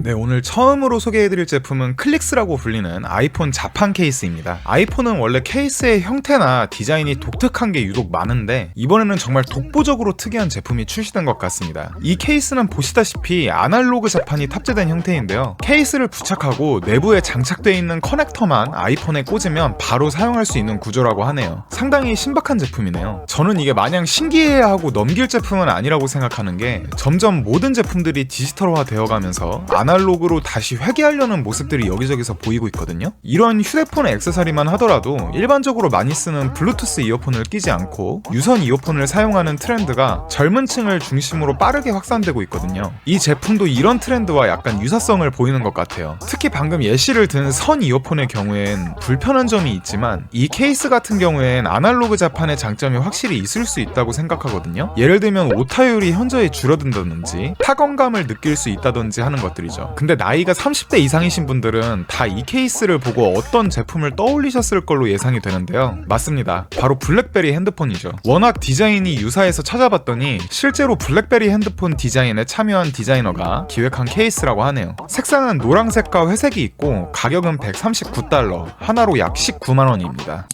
네, 오늘 처음으로 소개해드릴 제품은 클릭스라고 불리는 아이폰 자판 케이스입니다. 아이폰은 원래 케이스의 형태나 디자인이 독특한 게 유독 많은데 이번에는 정말 독보적으로 특이한 제품이 출시된 것 같습니다. 이 케이스는 보시다시피 아날로그 자판이 탑재된 형태인데요. 케이스를 부착하고 내부에 장착되어 있는 커넥터만 아이폰에 꽂으면 바로 사용할 수 있는 구조라고 하네요. 상당히 신박한 제품이네요. 저는 이게 마냥 신기해하고 넘길 제품은 아니라고 생각하는 게 점점 모든 제품들이 디지털화 되어가면서 아날로그로 다시 회귀하려는 모습들이 여기저기서 보이고 있거든요. 이런 휴대폰 액세서리만 하더라도 일반적으로 많이 쓰는 블루투스 이어폰을 끼지 않고 유선 이어폰을 사용하는 트렌드가 젊은 층을 중심으로 빠르게 확산되고 있거든요. 이 제품도 이런 트렌드와 약간 유사성을 보이는 것 같아요. 특히 방금 예시를 든 선 이어폰의 경우엔 불편한 점이 있지만 이 케이스 같은 경우엔 아날로그 자판의 장점이 확실히 있을 수 있다고 생각하거든요. 예를 들면 오타율이 현저히 줄어든다든지 타건감을 느낄 수 있다든지 하는 것들이죠. 근데 나이가 30대 이상이신 분들은 다 이 케이스를 보고 어떤 제품을 떠올리셨을 걸로 예상이 되는데요. 맞습니다. 바로 블랙베리 핸드폰이죠. 워낙 디자인이 유사해서 찾아봤더니 실제로 블랙베리 핸드폰 디자인에 참여한 디자이너가 기획한 케이스라고 하네요. 색상은 노란색과 회색이 있고 가격은 $139, 하나로 약 19만원입니다.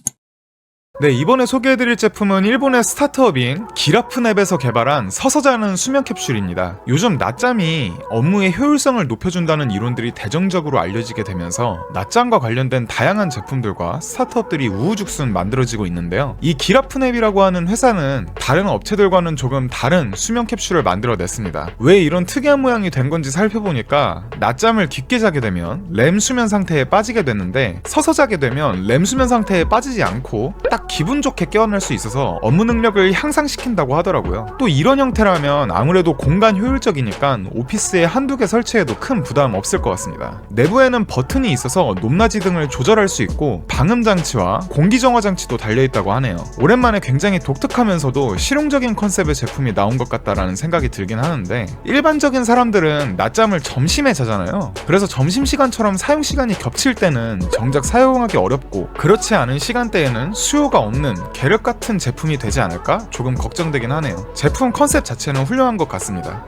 네, 이번에 소개해드릴 제품은 일본의 스타트업인 기라프냅에서 개발한 서서 자는 수면 캡슐입니다. 요즘 낮잠이 업무의 효율성을 높여준다는 이론들이 대중적으로 알려지게 되면서 낮잠과 관련된 다양한 제품들과 스타트업들이 우후죽순 만들어지고 있는데요. 이 기라프냅이라고 하는 회사는 다른 업체들과는 조금 다른 수면 캡슐을 만들어냈습니다. 왜 이런 특이한 모양이 된 건지 살펴보니까 낮잠을 깊게 자게 되면 렘 수면 상태에 빠지게 되는데 서서 자게 되면 렘 수면 상태에 빠지지 않고 딱 기분 좋게 깨어날 수 있어서 업무 능력을 향상시킨다고 하더라고요. 또 이런 형태라면 아무래도 공간 효율적이니까 오피스에 한두 개 설치해도 큰 부담 없을 것 같습니다. 내부에는 버튼이 있어서 높낮이 등을 조절할 수 있고 방음 장치와 공기 정화 장치도 달려있다고 하네요. 오랜만에 굉장히 독특하면서도 실용적인 컨셉의 제품이 나온 것 같다라는 생각이 들긴 하는데 일반적인 사람들은 낮잠을 점심에 자잖아요. 그래서 점심시간처럼 사용시간이 겹칠 때는 정작 사용하기 어렵고 그렇지 않은 시간대에는 수요가 없는 계륵 같은 제품이 되지 않을까? 조금 걱정되긴 하네요. 제품 컨셉 자체는 훌륭한 것 같습니다.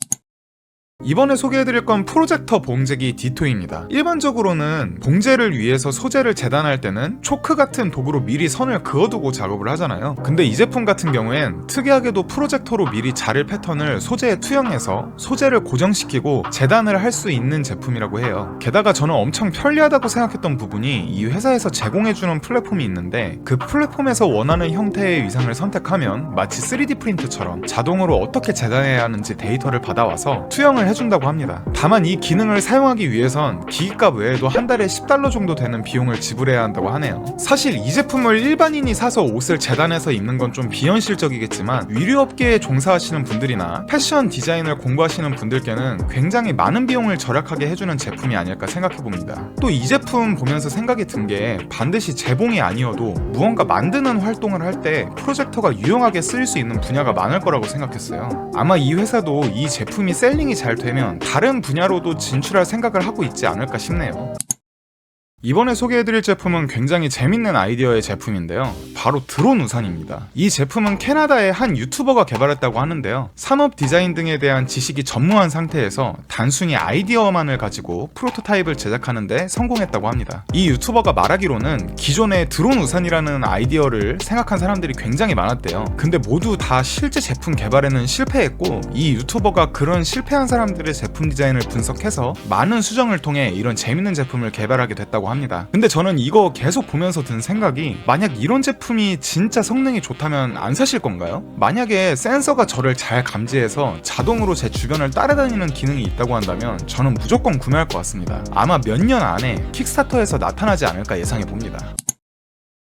이번에 소개해드릴 건 프로젝터 봉제기 D2입니다. 일반적으로는 봉제를 위해서 소재를 재단할 때는 초크 같은 도구로 미리 선을 그어두고 작업을 하잖아요. 근데 이 제품 같은 경우엔 특이하게도 프로젝터로 미리 자를 패턴을 소재에 투영해서 소재를 고정시키고 재단을 할 수 있는 제품이라고 해요. 게다가 저는 엄청 편리하다고 생각했던 부분이 이 회사에서 제공해주는 플랫폼이 있는데 그 플랫폼에서 원하는 형태의 위상을 선택하면 마치 3D 프린트처럼 자동으로 어떻게 재단해야 하는지 데이터를 받아와서 투영을 해준다고 합니다. 다만 이 기능을 사용하기 위해선 기기값 외에도 한 달에 $10 정도 되는 비용을 지불해야 한다고 하네요. 사실 이 제품을 일반인이 사서 옷을 재단해서 입는 건 좀 비현실적이겠지만 의류업계에 종사하시는 분들이나 패션 디자인을 공부하시는 분들께는 굉장히 많은 비용을 절약하게 해주는 제품이 아닐까 생각해봅니다. 또 이 제품 보면서 생각이 든 게 반드시 재봉이 아니어도 무언가 만드는 활동을 할 때 프로젝터가 유용하게 쓰일 수 있는 분야가 많을 거라고 생각했어요. 아마 이 회사도 이 제품이 셀링이 잘 되면 다른 분야로도 진출할 생각을 하고 있지 않을까 싶네요. 이번에 소개해드릴 제품은 굉장히 재밌는 아이디어의 제품인데요. 바로 드론 우산입니다. 이 제품은 캐나다의 한 유튜버가 개발했다고 하는데요. 산업 디자인 등에 대한 지식이 전무한 상태에서 단순히 아이디어만을 가지고 프로토타입을 제작하는데 성공했다고 합니다. 이 유튜버가 말하기로는 기존의 드론 우산이라는 아이디어를 생각한 사람들이 굉장히 많았대요. 근데 모두 다 실제 제품 개발에는 실패했고 이 유튜버가 그런 실패한 사람들의 제품 디자인을 분석해서 많은 수정을 통해 이런 재밌는 제품을 개발하게 됐다고 합니다. 근데 저는 이거 계속 보면서 든 생각이 만약 이런 제품이 진짜 성능이 좋다면 안 사실 건가요? 만약에 센서가 저를 잘 감지해서 자동으로 제 주변을 따라다니는 기능이 있다고 한다면 저는 무조건 구매할 것 같습니다. 아마 몇 년 안에 킥스타터에서 나타나지 않을까 예상해봅니다.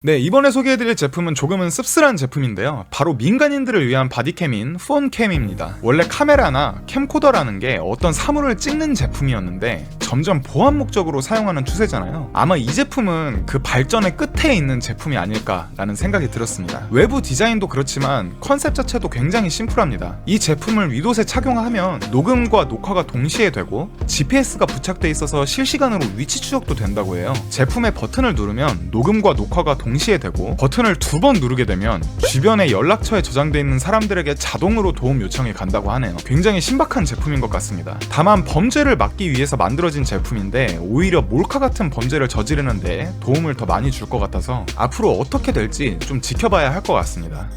네, 이번에 소개해드릴 제품은 조금은 씁쓸한 제품인데요. 바로 민간인들을 위한 바디캠인 폰캠입니다. 원래 카메라나 캠코더라는 게 어떤 사물을 찍는 제품이었는데 점점 보안 목적으로 사용하는 추세잖아요. 아마 이 제품은 그 발전의 끝에 있는 제품이 아닐까라는 생각이 들었습니다. 외부 디자인도 그렇지만 컨셉 자체도 굉장히 심플합니다. 이 제품을 윗옷에 착용하면 녹음과 녹화가 동시에 되고 GPS가 부착돼 있어서 실시간으로 위치 추적도 된다고 해요. 제품의 버튼을 누르면 녹음과 녹화가 동시에 되고 버튼을 2번 누르게 되면 주변에 연락처에 저장되어 있는 사람들에게 자동으로 도움 요청이 간다고 하네요. 굉장히 신박한 제품인 것 같습니다. 다만 범죄를 막기 위해서 만들어진 만들어진 제품인데 오히려 몰카 같은 범죄를 저지르는데 도움을 더 많이 줄 것 같아서 앞으로 어떻게 될지 좀 지켜봐야 할 것 같습니다.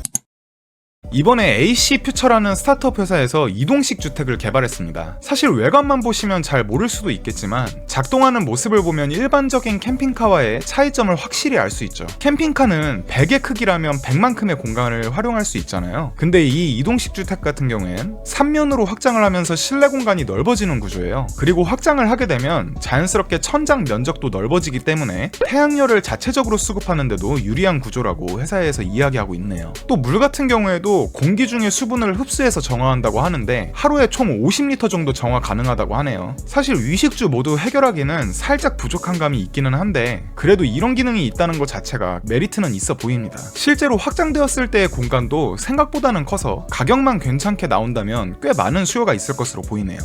이번에 AC퓨처라는 스타트업 회사에서 이동식 주택을 개발했습니다. 사실 외관만 보시면 잘 모를 수도 있겠지만 작동하는 모습을 보면 일반적인 캠핑카와의 차이점을 확실히 알 수 있죠. 캠핑카는 100의 크기라면 100만큼의 공간을 활용할 수 있잖아요. 근데 이 이동식 주택 같은 경우엔 3면으로 확장을 하면서 실내 공간이 넓어지는 구조예요. 그리고 확장을 하게 되면 자연스럽게 천장 면적도 넓어지기 때문에 태양열을 자체적으로 수급하는데도 유리한 구조라고 회사에서 이야기하고 있네요. 또 물 같은 경우에도 공기 중의 수분을 흡수해서 정화한다고 하는데 하루에 총 50리터 정도 정화 가능하다고 하네요. 사실 위식주 모두 해결하기는 살짝 부족한 감이 있기는 한데 그래도 이런 기능이 있다는 것 자체가 메리트는 있어 보입니다. 실제로 확장되었을 때의 공간도 생각보다는 커서 가격만 괜찮게 나온다면 꽤 많은 수요가 있을 것으로 보이네요.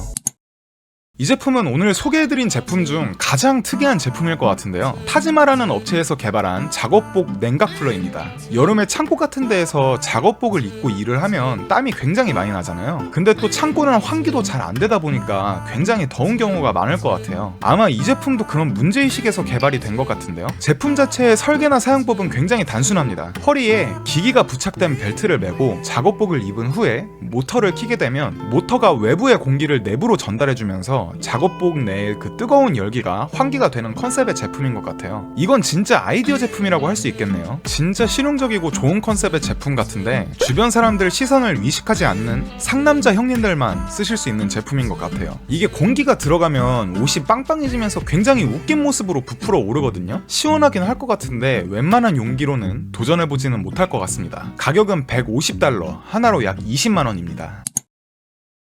이 제품은 오늘 소개해드린 제품 중 가장 특이한 제품일 것 같은데요. 타지마라는 업체에서 개발한 작업복 냉각 쿨러입니다. 여름에 창고 같은 데에서 작업복을 입고 일을 하면 땀이 굉장히 많이 나잖아요. 근데 또 창고는 환기도 잘 안 되다 보니까 굉장히 더운 경우가 많을 것 같아요. 아마 이 제품도 그런 문제의식에서 개발이 된 것 같은데요. 제품 자체의 설계나 사용법은 굉장히 단순합니다. 허리에 기기가 부착된 벨트를 매고 작업복을 입은 후에 모터를 켜게 되면 모터가 외부의 공기를 내부로 전달해주면서 작업복 내에 그 뜨거운 열기가 환기가 되는 컨셉의 제품인 것 같아요. 이건 진짜 아이디어 제품이라고 할 수 있겠네요. 진짜 실용적이고 좋은 컨셉의 제품 같은데 주변 사람들 시선을 의식하지 않는 상남자 형님들만 쓰실 수 있는 제품인 것 같아요. 이게 공기가 들어가면 옷이 빵빵해지면서 굉장히 웃긴 모습으로 부풀어 오르거든요. 시원하긴 할 것 같은데 웬만한 용기로는 도전해보지는 못할 것 같습니다. 가격은 $150, 하나로 약 20만원입니다.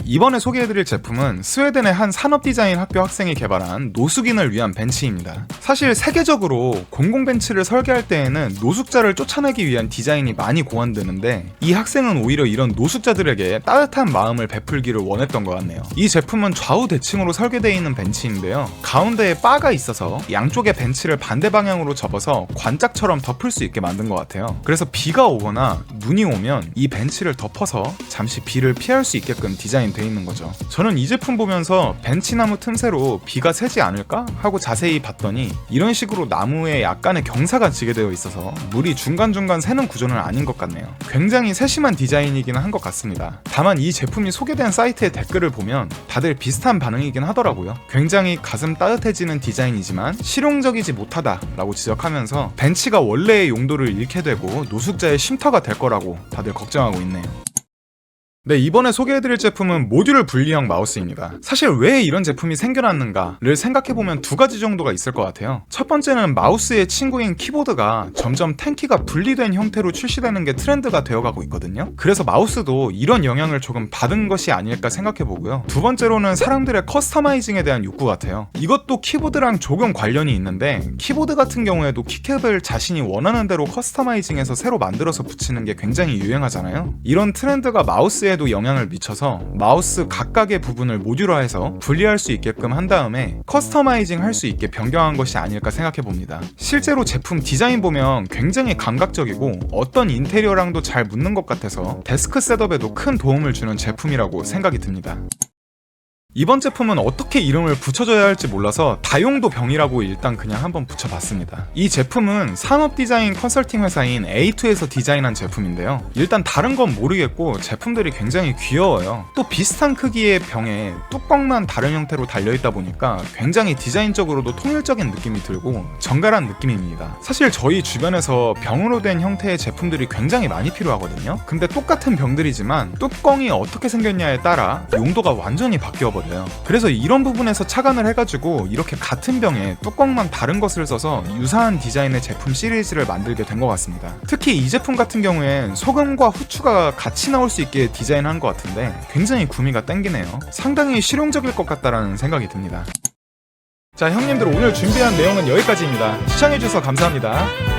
이번에 소개해드릴 제품은 스웨덴의 한 산업디자인 학교 학생이 개발한 노숙인을 위한 벤치입니다. 사실 세계적으로 공공벤치를 설계할 때에는 노숙자를 쫓아내기 위한 디자인이 많이 고안되는데 이 학생은 오히려 이런 노숙자들에게 따뜻한 마음을 베풀기를 원했던 것 같네요. 이 제품은 좌우 대칭으로 설계되어 있는 벤치인데요. 가운데에 바가 있어서 양쪽의 벤치를 반대 방향으로 접어서 관짝처럼 덮을 수 있게 만든 것 같아요. 그래서 비가 오거나 눈이 오면 이 벤치를 덮어서 잠시 비를 피할 수 있게끔 디자인 돼 있는 거죠. 저는 이 제품 보면서 벤치나무 틈새로 비가 새지 않을까? 하고 자세히 봤더니 이런 식으로 나무에 약간의 경사가 지게 되어 있어서 물이 중간중간 새는 구조는 아닌 것 같네요. 굉장히 세심한 디자인이긴 한 것 같습니다. 다만 이 제품이 소개된 사이트의 댓글을 보면 다들 비슷한 반응이긴 하더라고요. 굉장히 가슴 따뜻해지는 디자인이지만 실용적이지 못하다라고 지적하면서 벤치가 원래의 용도를 잃게 되고 노숙자의 쉼터가 될 거라고 다들 걱정하고 있네요. 네, 이번에 소개해드릴 제품은 모듈 분리형 마우스입니다. 사실 왜 이런 제품이 생겨났는가를 생각해보면 두 가지 정도가 있을 것 같아요. 첫 번째는 마우스의 친구인 키보드가 점점 탱키가 분리된 형태로 출시되는 게 트렌드가 되어가고 있거든요. 그래서 마우스도 이런 영향을 조금 받은 것이 아닐까 생각해보고요. 두 번째로는 사람들의 커스터마이징에 대한 욕구 같아요. 이것도 키보드랑 조금 관련이 있는데 키보드 같은 경우에도 키캡을 자신이 원하는 대로 커스터마이징해서 새로 만들어서 붙이는 게 굉장히 유행하잖아요. 이런 트렌드가 마우스에 에도 영향을 미쳐서 마우스 각각의 부분을 모듈화해서 분리할 수 있게끔 한 다음에 커스터마이징 할 수 있게 변경한 것이 아닐까 생각해봅니다. 실제로 제품 디자인 보면 굉장히 감각적이고 어떤 인테리어랑도 잘 붙는 것 같아서 데스크 셋업에도 큰 도움을 주는 제품이라고 생각이 듭니다. 이번 제품은 어떻게 이름을 붙여줘야 할지 몰라서 다용도 병이라고 일단 그냥 한번 붙여봤습니다. 이 제품은 산업 디자인 컨설팅 회사인 A2에서 디자인한 제품인데요. 일단 다른 건 모르겠고 제품들이 굉장히 귀여워요. 또 비슷한 크기의 병에 뚜껑만 다른 형태로 달려있다 보니까 굉장히 디자인적으로도 통일적인 느낌이 들고 정갈한 느낌입니다. 사실 저희 주변에서 병으로 된 형태의 제품들이 굉장히 많이 필요하거든요. 근데 똑같은 병들이지만 뚜껑이 어떻게 생겼냐에 따라 용도가 완전히 바뀌어버려요. 그래서 이런 부분에서 착안을 해가지고 이렇게 같은 병에 뚜껑만 다른 것을 써서 유사한 디자인의 제품 시리즈를 만들게 된 것 같습니다. 특히 이 제품 같은 경우엔 소금과 후추가 같이 나올 수 있게 디자인한 것 같은데 굉장히 구미가 땡기네요. 상당히 실용적일 것 같다라는 생각이 듭니다. 자, 형님들 오늘 준비한 내용은 여기까지입니다. 시청해주셔서 감사합니다.